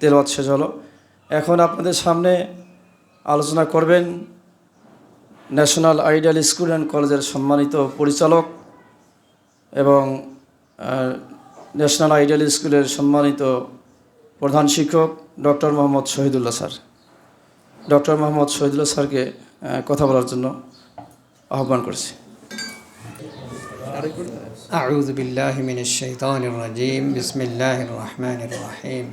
তেলাওয়াত শেষ হলো। এখন আপনাদের সামনে আলোচনা করবেন ন্যাশনাল আইডিয়াল স্কুল অ্যান্ড কলেজের সম্মানিত পরিচালক এবং ন্যাশনাল আইডিয়াল স্কুলের সম্মানিত প্রধান শিক্ষক doctor Mohammad Shahidullah sir. Doctor Mohammad Shahidullah স্যারকে কথা বলার জন্য আহ্বান করছি। আউযু বিল্লাহি মিনাশ শাইতানির রাজিম। বিসমিল্লাহির রহমানির রহিম।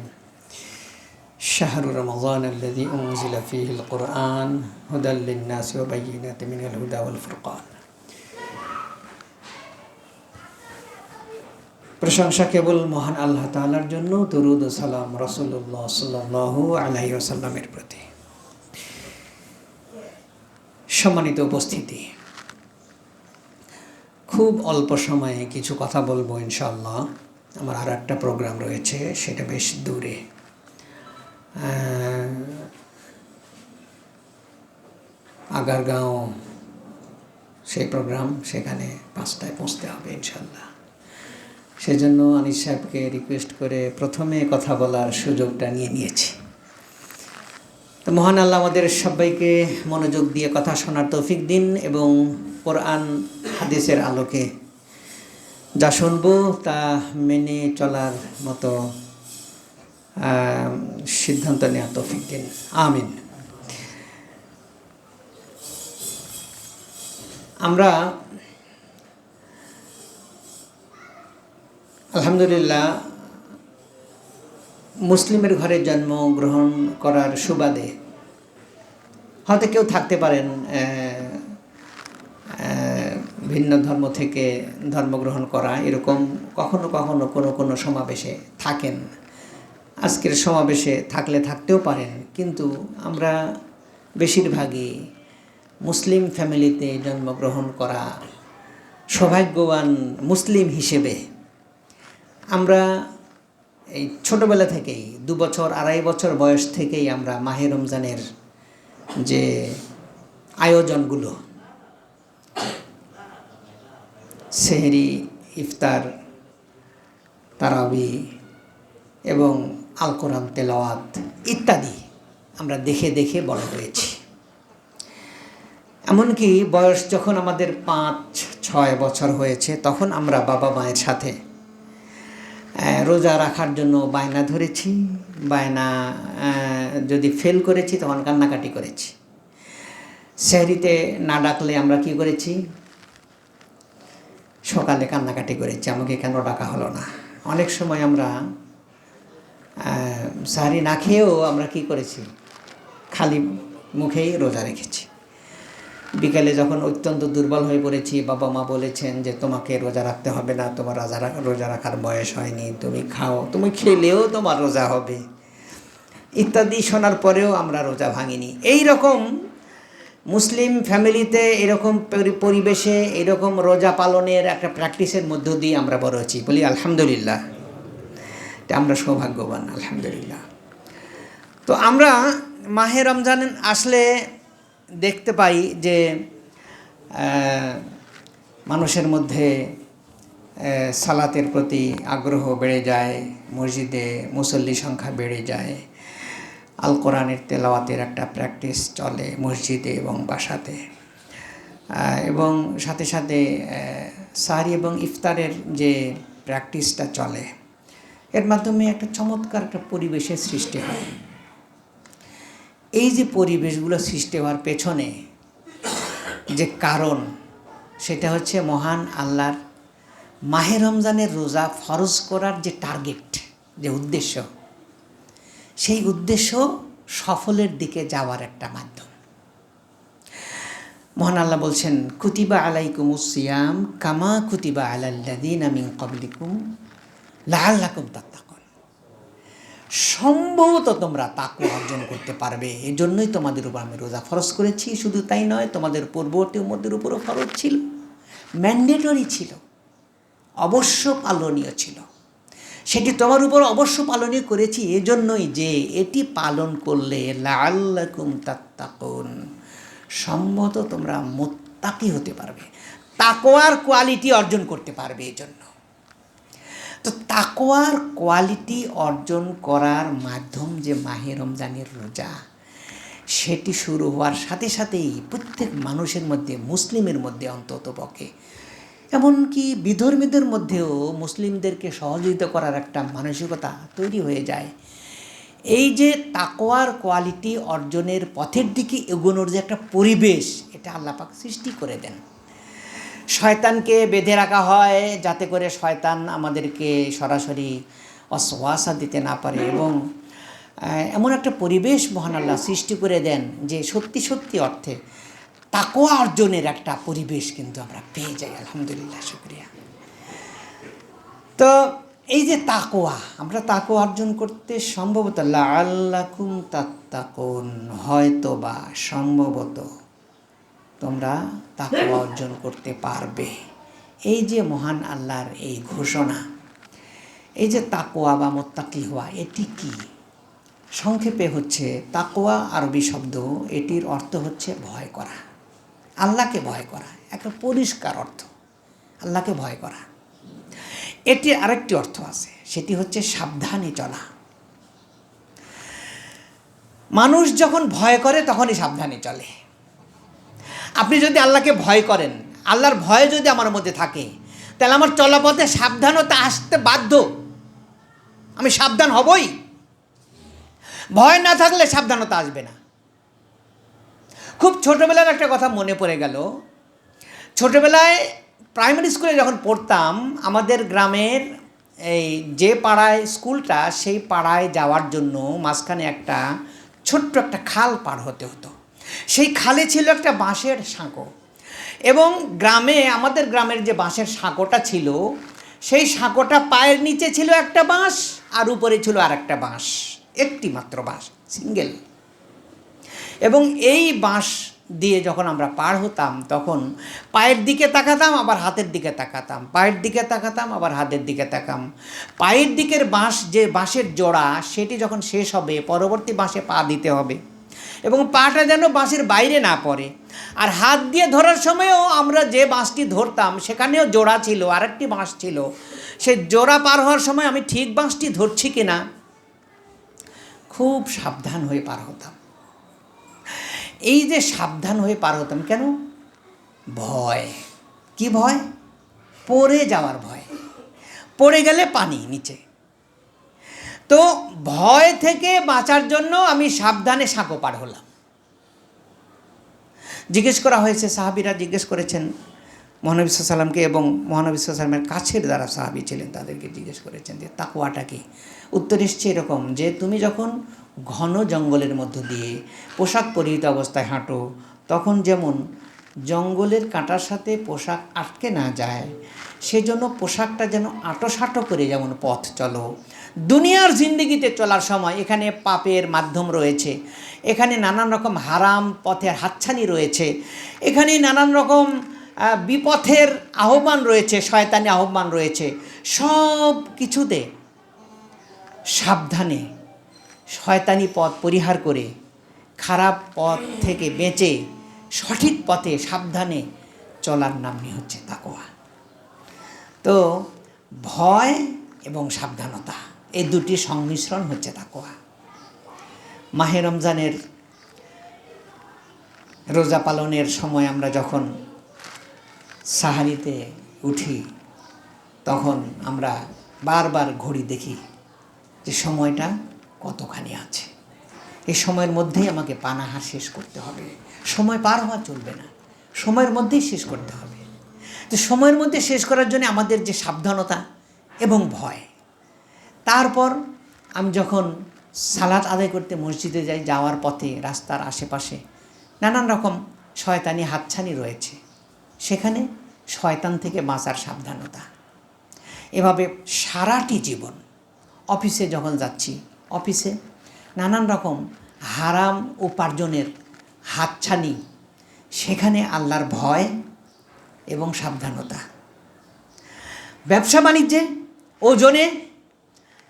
শাহরু রমাদান আল্লাযী উনজিলা ফীহিল কুরআন হুদাল লিন-নাসি ওয়া বায়্যিনাতিন মিনাল হুদা ওয়াল ফুরকান। প্রশংসা কেবল মহান আল্লাহ তাআলার জন্য, দরুদ ও সালাম রাসূলুল্লাহ সাল্লাল্লাহু আলাইহি ওয়াসাল্লামের প্রতি। সম্মানিত উপস্থিতি, খুব অল্প সময়ে কিছু কথা বলবো ইনশাআল্লাহ। আমার আর একটা প্রোগ্রাম রয়েছে, সেটা বেশ দূরে, আগারগাঁও সেই প্রোগ্রাম, সেখানে 5টায় পৌঁছতে হবে ইনশাআল্লাহ। সেজন্য আনিস সাহেবকে রিকোয়েস্ট করে প্রথমে কথা বলার সুযোগটা নিয়েছি। তো মহান আল্লাহ আমাদের সবাইকে মনোযোগ দিয়ে কথা শোনার তৌফিক দিন এবং কোরআন হাদিসের আলোকে যা শুনবো তা মেনে চলার মতো সিদ্ধান্ত নেওয়ার তৌফিক দিন, আমিন। আমরা আলহামদুলিল্লাহ মুসলিমের ঘরে জন্মগ্রহণ করার সুবাদে হয়তো কেউ থাকতে পারেন ভিন্ন ধর্ম থেকে ধর্মগ্রহণ করা, এরকম কখনো কখনো কোনো কোনো সমাবেশে থাকেন। আজকের সমাবেশে থাকলে থাকতেও পারেন, কিন্তু আমরা বেশিরভাগই মুসলিম ফ্যামিলিতে জন্মগ্রহণ করা সৌভাগ্যবান মুসলিম হিসেবে আমরা এই ছোটোবেলা থেকেই 2 বছর 2.5 বছর বয়স থেকেই আমরা মাহে রমজানের যে আয়োজনগুলো, সেহরি, ইফতার, তারাবি এবং আল কোরআন তেলাওয়াত ইত্যাদি আমরা দেখে দেখে বড় হয়েছি। এমনকি বয়স যখন আমাদের 5-6 বছর হয়েছে, তখন আমরা বাবা মায়ের সাথে রোজা রাখার জন্য বায়না ধরেছি। বায়না যদি ফেল করেছি তখন কান্নাকাটি করেছি। সেহরিতে না ডাকলে আমরা কি করেছি, সকালে কান্নাকাটি করেছি, আমাকে কেন ডাকা হলো না। অনেক সময় আমরা সাহরি না খেয়েও আমরা কি করেছি, খালি মুখেই রোজা রেখেছি। বিকালে যখন অত্যন্ত দুর্বল হয়ে পড়েছি, বাবা মা বলেছেন যে তোমাকে রোজা রাখতে হবে না, তোমার রোজা রাখার বয়স হয়নি, তুমি খাও, তুমি খেলেও তোমার রোজা হবে ইত্যাদি শোনার পরেও আমরা রোজা ভাঙিনি। এই রকম মুসলিম ফ্যামিলিতে এরকম পরিবেশে এরকম রোজা পালনের একটা প্র্যাকটিসের মধ্য দিয়ে আমরা বড় হয়েছি। বলি আলহামদুলিল্লাহ, এটা আমরা সৌভাগ্যবান, আলহামদুলিল্লাহ। তো আমরা মাহে রমজান আসলে দেখতে পাই যে মানুষের মধ্যে সালাতের প্রতি আগ্রহ বেড়ে যায়, মসজিদে মুসল্লি সংখ্যা বেড়ে যায়, আল কোরআনের তেলাওয়াতের একটা প্র্যাকটিস চলে মসজিদে এবং বাসাতে, এবং সাথে সাথে সাহরি এবং ইফতারের যে প্র্যাকটিসটা চলে, এর মাধ্যমে একটা চমৎকার একটা পরিবেশের সৃষ্টি হয়। এই যে পরিবেশগুলো সৃষ্টি হওয়ার পেছনে যে কারণ, সেটা হচ্ছে মহান আল্লাহর মাহে রমজানের রোজা ফরজ করার যে টার্গেট, যে উদ্দেশ্য, সেই উদ্দেশ্য সফলের দিকে যাওয়ার একটা মাধ্যম। মহান আল্লাহ বলছেন, কুতিবা আলাইকুমুস সিয়াম কামা কুতিবা আলাল্লাযীনা মিন ক্বাবলিকুম লাআল্লাকুম তাত্তাকুন। সম্ভবত তোমরা তাকওয়া অর্জন করতে পারবে, এজন্যই তোমাদের উপর আমি রোজা ফরজ করেছি। শুধু তাই নয়, তোমাদের পূর্ববর্তী উম্মতের উপরও ফরজ ছিল, ম্যান্ডেটরি ছিল, অবশ্য পালনীয় ছিল। সেটি তোমার উপর অবশ্য পালনীয় করেছি এজন্যই যে এটি পালন করলে লাআল্লাকুম তাত্তাকুন, সম্ভবত তোমরা মুত্তাকি হতে পারবে, তাকওয়ার কোয়ালিটি অর্জন করতে পারবে। এই জন্য তো তাকওয়ার কোয়ালিটি অর্জন করার মাধ্যম যে মাহে রমজানের রোজা, সেটি শুরু হওয়ার সাথে সাথেই প্রত্যেক মানুষের মধ্যে, মুসলিমের মধ্যে অন্ততপক্ষে, এমনকি বিধর্মীদের মধ্যেও মুসলিমদেরকে সহযোগিতা করার একটা মানসিকতা তৈরি হয়ে যায়। এই যে তাকওয়ার কোয়ালিটি অর্জনের পথের দিকে এগোনোর যে একটা পরিবেশ, এটা আল্লাহ পাক সৃষ্টি করে দেন। শয়তানকে বেঁধে রাখা হয় যাতে করে শয়তান আমাদেরকে সরাসরি ওয়াসওয়াসা দিতে না পারে, এবং এমন একটা পরিবেশ মহান আল্লাহ সৃষ্টি করে দেন যে সত্যি সত্যি অর্থে তাকওয়া অর্জনের একটা পরিবেশ কিন্তু আমরা পেয়ে যাই। আলহামদুলিল্লাহ, শুকরিয়া। তো এই যে তাকওয়া, আমরা তাকওয়া অর্জন করতে সম্ভবত লাআল্লাকুম তাত্তাকুন, হয়তো বা সম্ভবত তোমরা তাকওয়া অর্জন করতে পারবে। এই যে মহান আল্লাহর এই ঘোষণা, এই যে তাকওয়া বা মুত্তাকি হওয়া, এটি কি? সংক্ষেপে হচ্ছে তাকওয়া আরবি শব্দ, এটির অর্থ হচ্ছে ভয় করা, আল্লাহকে ভয় করা, একটা পরিষ্কার অর্থ, আল্লাহকে ভয় করা। এটির আরেকটি অর্থ আছে, সেটি হচ্ছে সাবধানে চলা। মানুষ যখন ভয় করে তখনই সাবধানে চলে। আপনি যদি আল্লাহকে ভয় করেন, আল্লাহর ভয় যদি আমার মধ্যে থাকে, তাহলে আমার চলাপথে সাবধানতা আসতে বাধ্য, আমি সাবধান হবই। ভয় না থাকলে সাবধানতা আসবে না। খুব ছোটোবেলার একটা কথা মনে পড়ে গেল। ছোটোবেলায় প্রাইমারি স্কুলে যখন পড়তাম, আমাদের গ্রামের এই যে পাড়ায় স্কুলটা, সেই পাড়ায় যাওয়ার জন্য মাঝখানে একটা ছোট্ট একটা খাল পার হতে হতো। সেই খালে ছিল একটা বাঁশের সাঁকো, এবং গ্রামে, আমাদের গ্রামের যে বাঁশের সাঁকোটা ছিল, সেই সাঁকোটা পায়ের নিচে ছিল একটা বাঁশ, আর উপরে ছিল আর একটা বাঁশ, একটি মাত্র বাঁশ, সিঙ্গেল। এবং এই বাঁশ দিয়ে যখন আমরা পার হতাম, তখন পায়ের দিকে তাকাতাম, আবার হাতের দিকে তাকাতাম, পায়ের দিকে তাকাতাম, আবার হাতের দিকে তাকাম। পায়ের দিকের বাঁশ, যে বাঁশের জোড়া, সেটি যখন শেষ হবে, পরবর্তী বাঁশে পা দিতে হবে, এবং পাটা যেন বাঁশের বাইরে না পড়ে। আর হাত দিয়ে ধরার সময়ও আমরা যে বাঁশটি ধরতাম, সেখানেও জোড়া ছিল, আরেকটি বাঁশ ছিল। সেই জোড়া পার হওয়ার সময় আমি ঠিক বাঁশটি ধরছি কিনা খুব সাবধান হয়ে পার হতাম। এই যে সাবধান হয়ে পার হতাম কেন? ভয়। কি ভয়? পড়ে যাওয়ার ভয়, পড়ে গেলে পানি নিচে। তো ভয় থেকে বাঁচার জন্য আমি সাবধানে সাঁকো পার হলাম। জিজ্ঞেস করা হয়েছে, সাহাবীরা জিজ্ঞেস করেছেন মহানবী সাল্লাল্লাহু আলাইহি ওয়াসাল্লামকে, এবং মহানবী সাল্লাল্লাহু আলাইহি ওয়াসাল্লামের কাছের যারা সাহাবী ছিলেন তাদেরকে জিজ্ঞেস করেছেন যে তাকওয়াটা কি? উত্তর এসছে এরকম যে, তুমি যখন ঘন জঙ্গলের মধ্য দিয়ে পোশাক পরিহিত অবস্থায় হাঁটো, তখন যেমন জঙ্গলের কাঁটার সাথে পোশাক আটকে না যায়, সেজন্য পোশাকটা যেন আঁটোসাঁটো করে যেমন পথ চলো। দুনিয়ার জিন্দেগিতে চলার সময় এখানে পাপের মাধ্যম রয়েছে, এখানে নানান রকম হারাম পথের হাতছানি রয়েছে, এখানে নানান রকম বিপথের আহ্বান রয়েছে, শয়তানি আহ্বান রয়েছে। সব কিছুতে সাবধানে শয়তানি পথ পরিহার করে, খারাপ পথ থেকে বেঁচে সঠিক পথে সাবধানে চলার নামই হচ্ছে তাকওয়া। তো ভয় এবং সাবধানতা, এই দুটি সংমিশ্রণ হচ্ছে তাকওয়া। মাহে রমজানের রোজা পালনের সময় আমরা যখন সাহারিতে উঠি, তখন আমরা বারবার ঘড়ি দেখি যে সময়টা কতখানি আছে। এই সময়ের মধ্যেই আমাকে পানাহার শেষ করতে হবে, সময় পার হওয়া চলবে না, সময়ের মধ্যেই শেষ করতে হবে। তো সময়ের মধ্যে শেষ করার জন্য আমাদের যে সাবধানতা এবং ভয়। তারপর আমি যখন সালাত আদায় করতে মসজিদে যাই, যাওয়ার পথে রাস্তার আশেপাশে নানান রকম শয়তানি হাতছানি রয়েছে, সেখানে শয়তান থেকে বাঁচার সাবধানতা। এভাবে সারাটি জীবন, অফিসে যখন যাচ্ছি, অফিসে নানান রকম হারাম উপার্জনের হাতছানি, সেখানে আল্লাহর ভয় এবং সাবধানতা। ব্যবসা বাণিজ্যে, ওজনে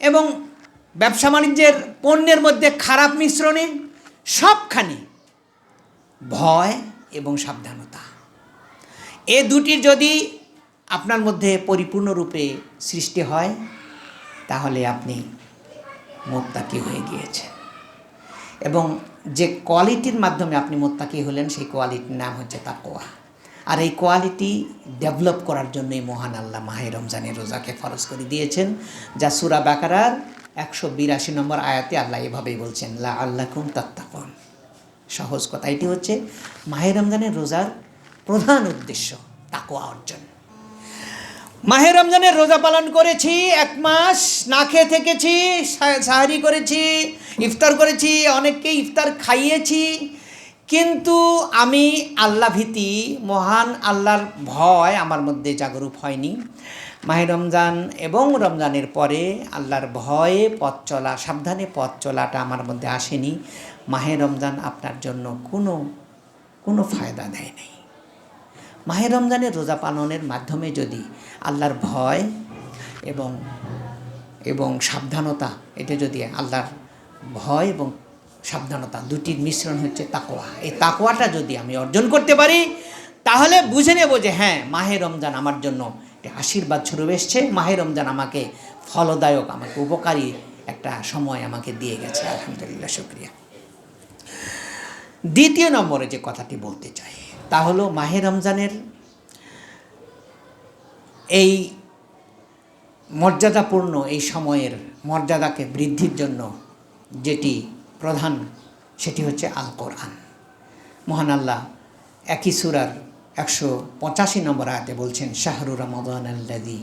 এবং ব্যবসা বাণিজ্যের পণ্যের মধ্যে খারাপ মিশ্রণে, সবখানে ভয় এবং সাবধানতা। এ দুটির যদি আপনার মধ্যে পরিপূর্ণরূপে সৃষ্টি হয়, তাহলে আপনি মুত্তাকি হয়ে গিয়েছেন। এবং যে কোয়ালিটির মাধ্যমে আপনি মুত্তাকি হলেন সেই কোয়ালিটির নাম হচ্ছে তাকওয়া। আর এই কোয়ালিটি ডেভেলপ করার জন্যই মহান আল্লাহ মাহে রমজানের রোজাকে ফরজ করে দিয়েছেন, যা সূরা বাকারার 182 নম্বর আয়াতে আল্লাহ এভাবেই বলছেন, লাআল্লাকুম তাত্তাকুন। সহজ কথা, এটি হচ্ছে মাহে রমজানের রোজার প্রধান উদ্দেশ্য, তাকওয়া অর্জন। মাহে রমজানের রোজা পালন করেছি, 1 মাস না খেয়ে থেকেছি, সাহারি করেছি, ইফতার করেছি, অনেককে ইফতার খাইয়েছি, কিন্তু আমি আল্লাহ ভীতি, মহান আল্লাহর ভয় আমার মধ্যে জাগরূক হয়নি। মাহে রমজান এবং রমজানের পরে আল্লাহর ভয়ে পথ চলা, সাবধানে পথ চলাটা আমার মধ্যে আসেনি। মাহে রমজান আপনার জন্য কোনো ফায়দা দেয় নাই। মাহে রমজানের রোজা পালনের মাধ্যমে যদি আল্লাহর ভয় এবং সাবধানতা, এটা যদি আল্লাহর ভয় এবং সাবধানতা দুটির মিশ্রণ হচ্ছে তাকওয়া, এই তাকওয়াটা যদি আমি অর্জন করতে পারি তাহলে বুঝে নেব যে হ্যাঁ, মাহে রমজান আমার জন্য আশীর্বাদ স্বরূপ এসছে, মাহে রমজান আমাকে ফলদায়ক, আমাকে উপকারী একটা সময় আমাকে দিয়ে গেছে। আলহামদুলিল্লাহ, শুকরিয়া। দ্বিতীয় নম্বরে যে কথাটি বলতে চাই তা হলো মাহে রমজানের এই মর্যাদাপূর্ণ এই সময়ের মর্যাদাকে বৃদ্ধির জন্য যেটি প্রধান, সেটি হচ্ছে আল কোরআন। মহান আল্লাহ একই সূরার 185 নম্বর আয়াতে বলছেন, শাহরু রমাদান আল্লাযী,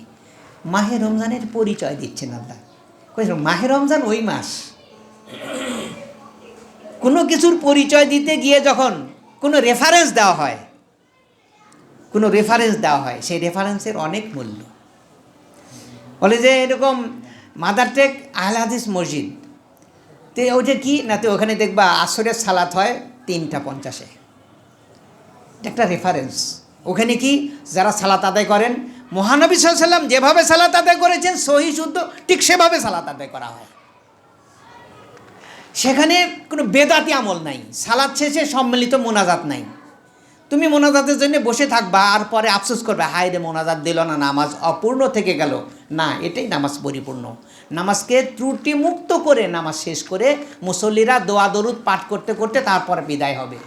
মাহে রমজানের পরিচয় দিচ্ছেন আল্লাহ। মাহে রমজান ওই মাস, কোনো কিছুর পরিচয় দিতে গিয়ে যখন কোনো রেফারেন্স দেওয়া হয়, সেই রেফারেন্সের অনেক মূল্য। বলে যে এরকম মাদার টেক আহলে হাদিস মসজিদ, তো ওইটা কি না, তো ওখানে দেখবা আসরের সালাত হয় 3:50, একটা রেফারেন্স। ওখানে কি যারা সালাত আদায় করেন, মহানবী সাল্লাল্লাহু আলাইহি ওয়াসাল্লাম যেভাবে সালাত আদায় করেছেন সহি শুদ্ধ ঠিক সেভাবে সালাত আদায় করা হয়। সেখানে কোনো বেদাতি আমল নাই, সালাত শেষে সম্মিলিত মোনাজাত নাই। তুমি মোনাজাতের জন্য বসে থাকবা আর পরে আফসোস করবে, হায় রে মোনাজাত দিল না, নামাজ অপূর্ণ থেকে গেল। না, এটাই নামাজ পরিপূর্ণ। নামাজকে ত্রুটিমুক্ত করে নামাজ শেষ করে মুসল্লিরা দোয়া দরুদ পাঠ করতে করতে তারপরে বিদায় হবে।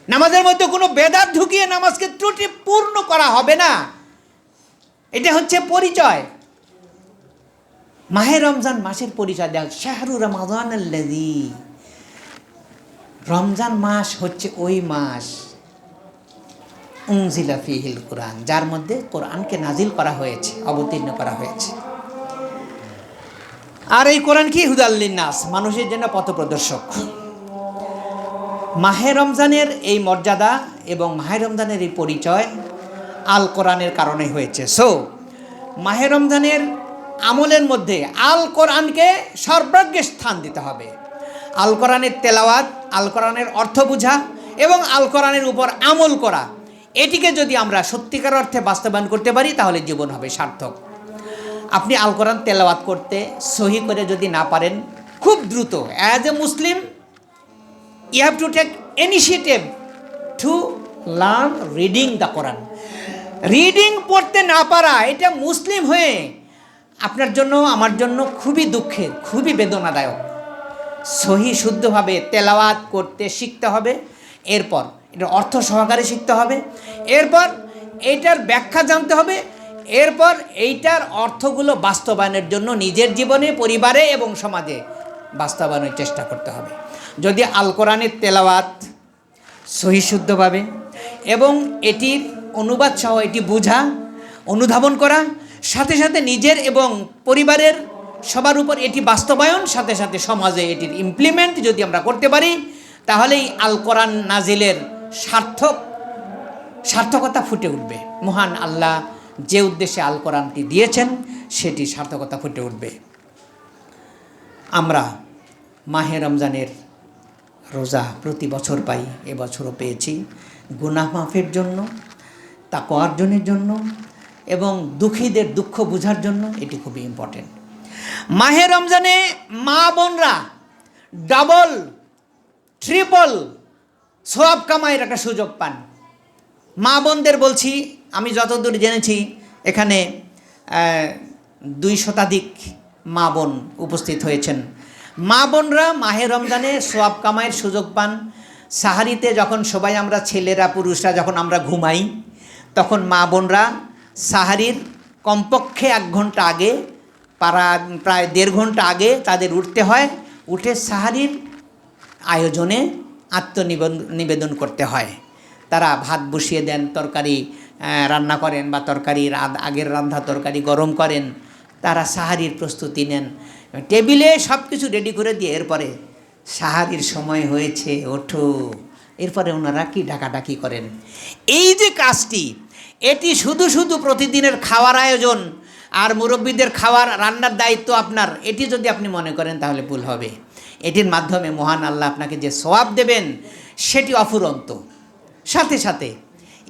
নামাজের মধ্যে কোনো বেদাত ঢুকিয়ে নামাজকে ত্রুটিপূর্ণ করা হবে না। এটা হচ্ছে পরিচয়। মাহে রমজান মাসের পরিচয় দেওয়া, শাহরু রমাদান আল্লাযী, রমজান মাস হচ্ছে ওই মাস, উনজিলা ফীহিল কুরআন, যার মধ্যে কোরআনকে নাজিল করা হয়েছে, অবতীর্ণ করা হয়েছে। আর এই কোরআন কি? হুদাল লিন্নাস, মানুষের জন্য পথপ্রদর্শক। মাহে রমজানের এই মর্যাদা এবং মাহে রমজানের এই পরিচয় আল কোরআনের কারণে হয়েছে। সো মাহে রমজানের আমলের মধ্যে আল কোরআনকে সর্বাগ্রে স্থান দিতে হবে। আল কোরআনের তেলাওয়াত, আল কোরআনের অর্থ বোঝা এবং আল কোরআনের উপর আমল করা, এটিকে যদি আমরা সত্যিকার অর্থে বাস্তবায়ন করতে পারি তাহলে জীবন হবে সার্থক। আপনি আল কোরআন তেলাওয়াত করতে সহি করে যদি না পারেন, খুব দ্রুত as a Muslim you have to take initiative to learn reading the Quran. Reading পড়তে না পারা, এটা মুসলিম হয়ে আপনার জন্য আমার জন্য খুবই দুঃখের, খুবই বেদনাদায়ক। সহি শুদ্ধভাবে তেলাওয়াত করতে শিখতে হবে, এরপর এটার অর্থ সহকারে শিখতে হবে, এরপর এইটার ব্যাখ্যা জানতে হবে, এরপর এইটার অর্থগুলো বাস্তবায়নের জন্য নিজের জীবনে, পরিবারে এবং সমাজে বাস্তবায়নের চেষ্টা করতে হবে। যদি আল কোরআনের তেলাওয়াত সহি শুদ্ধভাবে এবং এটির অনুবাদ সহ এটি বোঝা, অনুধাবন করা, সাথে সাথে নিজের এবং পরিবারের সবার উপর এটি বাস্তবায়ন, সাথে সাথে সমাজে এটির ইমপ্লিমেন্ট যদি আমরা করতে পারি, তাহলেই আল কোরআন নাজিলের সার্থকতা ফুটে উঠবে। মহান আল্লাহ যে উদ্দেশ্যে আল কোরআনটি দিয়েছেন সেটি সার্থকতা ফুটে উঠবে। আমরা মাহে রমজানের রোজা প্রতি বছর পাই, এবছরও পেয়েছি গুনাহ মাফের জন্য, তাকওয়া অর্জনের জন্য এবং দুঃখীদের দুঃখ বোঝার জন্য। এটি খুবই ইম্পর্টেন্ট। মাহে রমজানে মা বোনরা ডাবল ট্রিপল সওয়াব কামাইয়ের একটা সুযোগ পান। মা বোনদের বলছি, আমি যতদূর জেনেছি এখানে 2 শতাধিক মা বোন উপস্থিত হয়েছেন। মা বোনরা মাহে রমজানে সোয়াব কামাইয়ের সুযোগ পান। সাহারিতে যখন সবাই আমরা ছেলেরা পুরুষরা যখন আমরা ঘুমাই, তখন মা বোনরা সাহারির কমপক্ষে 1 ঘন্টা আগে, প্রায় 1.5 ঘন্টা আগে তাদের উঠতে হয়। উঠে সাহারির আয়োজনে আত্মনিবেদন করতে হয়। তারা ভাত বসিয়ে দেন, তরকারি রান্না করেন, বা তরকারির আগের রান্না তরকারি গরম করেন। তারা সাহারির প্রস্তুতি নেন, টেবিলে সব কিছু রেডি করে দিয়ে এরপরে সাহারির সময় হয়েছে ওঠো, এরপরে ওনারা কি ডাকাডাকি করেন। এই যে কাজটি, এটি শুধু শুধু প্রতিদিনের খাওয়ার আয়োজন আর মুরব্বীদের খাওয়ার রান্নার দায়িত্ব আপনার, এটি যদি আপনি মনে করেন তাহলে ভুল হবে। এটির মাধ্যমে মহান আল্লাহ আপনাকে যে সওয়াব দেবেন সেটি অফুরন্ত। সাথে সাথে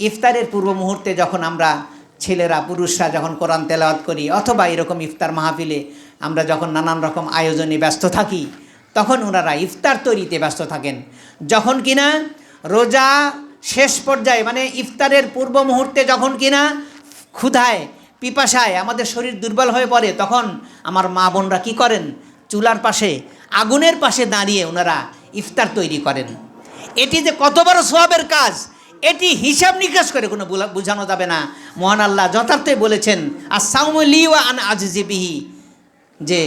ইফতারের পূর্ব মুহূর্তে যখন আমরা ছেলেরা পুরুষরা যখন কোরআন তেলাওয়াত করি, অথবা এরকম ইফতার মাহফিলে আমরা যখন নানান রকম আয়োজনে ব্যস্ত থাকি, তখন ওনারা ইফতার তৈরিতে ব্যস্ত থাকেন। যখন কিনা রোজা শেষ পর্যায়ে, মানে ইফতারের পূর্ব মুহূর্তে যখন কিনা ক্ষুধায় পিপাসায় আমাদের শরীর দুর্বল হয়ে পড়ে, তখন আমার মা বোনরা কী করেন, চুলার পাশে আগুনের পাশে দাঁড়িয়ে ওনারা ইফতার তৈরি করেন। এটি যে কত বড় সওয়াবের কাজ, এটি হিসাব নিকাশ করে কোনো বোঝানো যাবে না। মহান আল্লাহ যথার্থই বলেছেন, আস-সাওমু লি ওয়া আনা আজজি বিহি, যে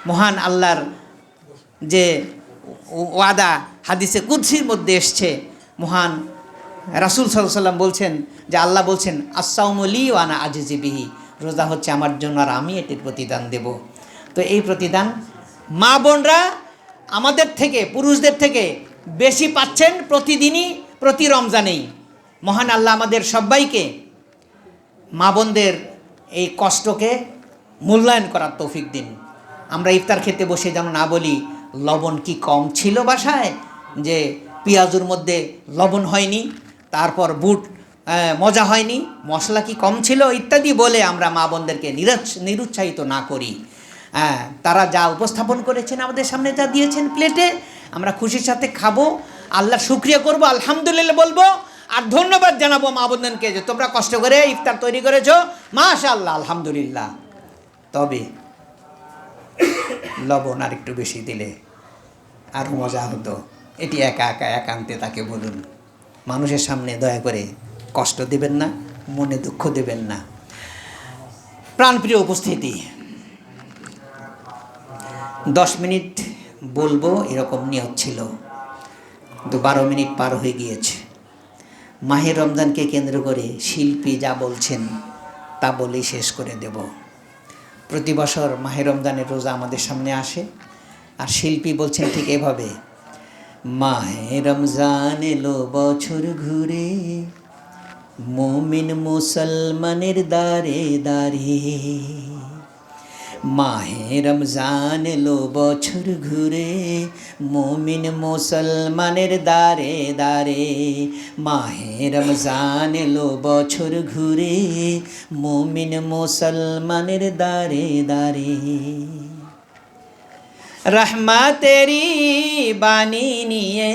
মহান আল্লাহর যে ওয়াদা হাদিসে কুদসির মধ্যে এসছে, মহান রাসূল সাল্লাল্লাহু আলাইহি ওয়াসাল্লাম বলছেন যে আল্লাহ বলছেন, আস-সাওমু লি ওয়া আনা আজজি বিহি, রোজা হচ্ছে আমার জন্য আর আমি এটির প্রতিদান দেব। তো এই প্রতিদান মা বোনরা আমাদের থেকে, পুরুষদের থেকে বেশি পাচ্ছেন প্রতিদিনই, প্রতি রমজানেই। মহান আল্লাহ আমাদের সবাইকে মা বোনদের এই কষ্টকে মূল্যায়ন করার তৌফিক দিন। আমরা ইফতার খেতে বসে যেন না বলি, লবণ কি কম ছিল বাসায়, যে পেঁয়াজুর মধ্যে লবণ হয়নি, তারপর বুট মজা হয়নি, মশলা কি কম ছিল ইত্যাদি বলে আমরা মা বোনদেরকে নিরুৎসাহিত না করি। তারা যা উপস্থাপন করেছেন, আমাদের সামনে যা দিয়েছেন প্লেটে, আমরা খুশির সাথে খাবো, আল্লাহর শুকরিয়া করব, আলহামদুলিল্লাহ বলবো, আর ধন্যবাদ জানাবো মা বোনদেরকে যে তোমরা কষ্ট করে ইফতার তৈরি করেছো, মাশাআল্লাহ, আলহামদুলিল্লাহ। তবে লবণ আর একটু বেশি দিলে আরও মজা হতো, এটি একান্তে তাকে বলুন। মানুষের সামনে দয়া করে কষ্ট দেবেন না, মনে দুঃখ দেবেন না। প্রাণপ্রিয় উপস্থিতি, 10 মিনিট বলবো এরকম নিয়ত ছিল, কিন্তু 12 মিনিট পার হয়ে গিয়েছে। মাহে রমজানকে কেন্দ্র করে শিল্পী যা বলছেন তা বলেই শেষ করে দেব। প্রতি বছর মাহে রমজানের রোজা আমাদের সামনে আসে, আর শিল্পী বলছেন ঠিক এভাবে, মাহে রমজান এলো বছর ঘুরে, মুমিন মুসলমানের দারে দারে। মাহে রমজান এলো বছর ঘুরে, মুমিন মুসলমানের দারে দারে। মাহে রমজান এলো বছর ঘুরে, মুমিন মুসলমানের দারে দারে। রহমতেরি বাণী নিয়ে,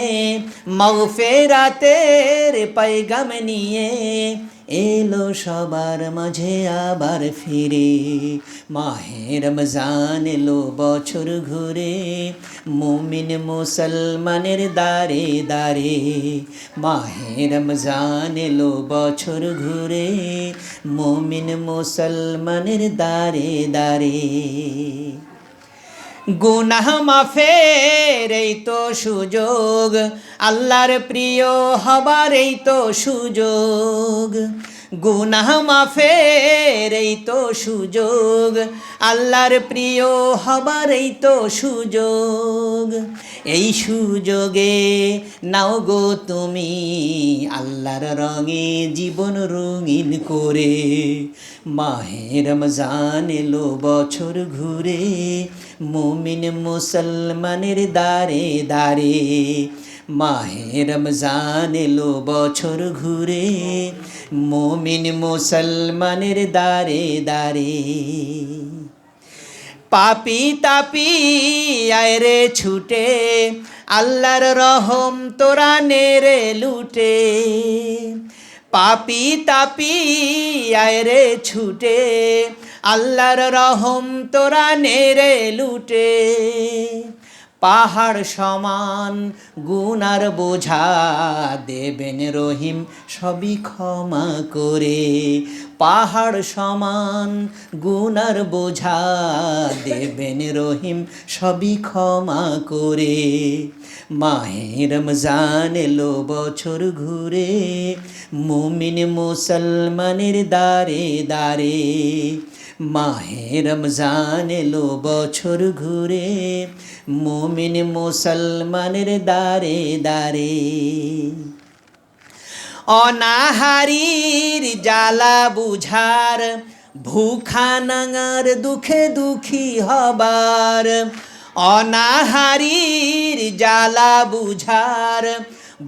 মাগফিরাতের পয়গাম নিয়ে, এলো সবার মাঝে আবার ফিরে। মাহে রমজান এলো বছর ঘুরে, মুমিন মুসলমানের দারে দারে। মাহে রমজান এলো বছর ঘুরে, মুমিন মুসলমানের দারে দারে। গুনাহ মাফের এই তো সুযোগ, আল্লাহর প্রিয় হবার এই তো সুযোগ। গুনাহ মাফের এই তো সুযোগ, আল্লাহর প্রিয় হবার এই তো সুযোগ। এই সুযোগে নাও গো তুমি আল্লাহর রঙে জীবন রঙিন করে। মাহে রমজান এলো বছর ঘুরে, মুমিন মুসলমানের দারে দারে। মাহে রমজান এলো বছর ঘুরে, মুমিন মুসলমানের দারে দারে। পাপি তাপি আয় রে ছুটে, আল্লাহর রহম তোরা নেরে লুটে। পাপি তাপি আয় রে ছুটে, আল্লাহর রহম তোরা নেড়ে লুটে, পাহাড় সমান গুনার বোঝা দেবেন রহিম সবই ক্ষমা করে। পাহাড় সমান গুনার বোঝা দেবেন রহিম সবই ক্ষমা করে। মাহে রমজান এলো বছর ঘুরে, মুমিন মুসলমানের দারে দারে। মাহে রমজান এলো বছর ঘুরে, মুমিন মুসলমানের দারে দারে। অনাহারির জ্বালা বুঝার, ভুখা নাঙার দুঃখে দুঃখী হবার। অনাহারির জ্বালা বুঝার,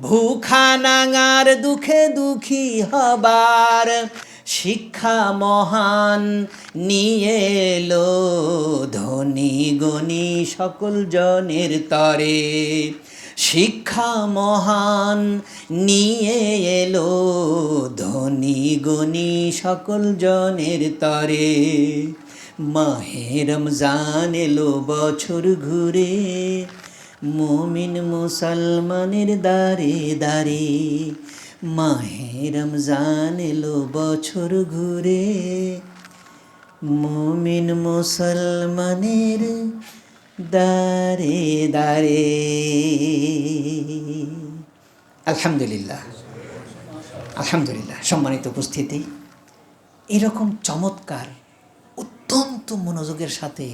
ভুখা নাঙার দুঃখে দুঃখী হবার। শিক্ষা মহান নিয়ে এলো ধনী গণী সকল জনের তরে। শিক্ষা মহান নিয়ে এলো ধনী গণী সকল জনের তরে। মাহে রমজান এলো বছর ঘুরে, মুমিন মুসলমানের দারে দারে। মাহে রমজান এলো বছর ঘুরে, মুমিন মুসলমানের দারে দারে। আলহামদুলিল্লাহ, আলহামদুলিল্লাহ। সম্মানিত উপস্থিতি, এরকম চমৎকার অত্যন্ত মনোযোগের সাথে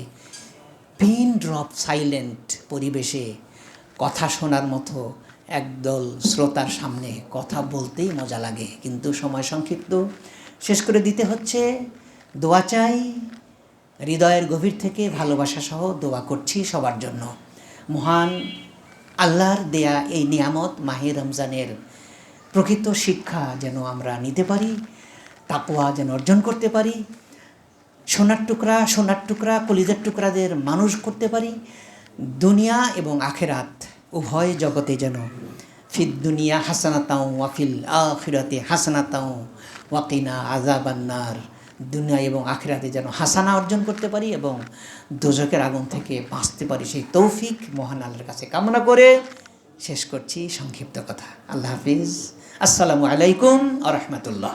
পিন ড্রপ সাইলেন্ট পরিবেশে কথা শোনার মতো একদল শ্রোতার সামনে কথা বলতেই মজা লাগে, কিন্তু সময় সংক্ষিপ্ত, শেষ করে দিতে হচ্ছে। দোয়া চাই, হৃদয়ের গভীর থেকে ভালোবাসা সহ দোয়া করছি সবার জন্য। মহান আল্লাহর দেয়া এই নিয়ামত মাহে রমজানের প্রকৃত শিক্ষা যেন আমরা নিতে পারি, তাকওয়া যেন অর্জন করতে পারি, সোনার টুকরা কলিজার টুকরাদের মানুষ করতে পারি। দুনিয়া এবং আখেরাত উভয় জগতে যেন ফিদ দুনিয়া হাসানাতাও ওয়াফিল আখিরাতে হাসানাতাও ওয়াকিনা আযাবান্নার, দুনিয়া এবং আখিরাতে যেন হাসানা অর্জন করতে পারি এবং দোজখের আগুন থেকে বাঁচতে পারি, সেই তৌফিক মহান আল্লাহর কাছে কামনা করে শেষ করছি সংক্ষিপ্ত কথা। আল্লাহ হাফিজ। আসসালামু আলাইকুম ওয়া রাহমাতুল্লাহ।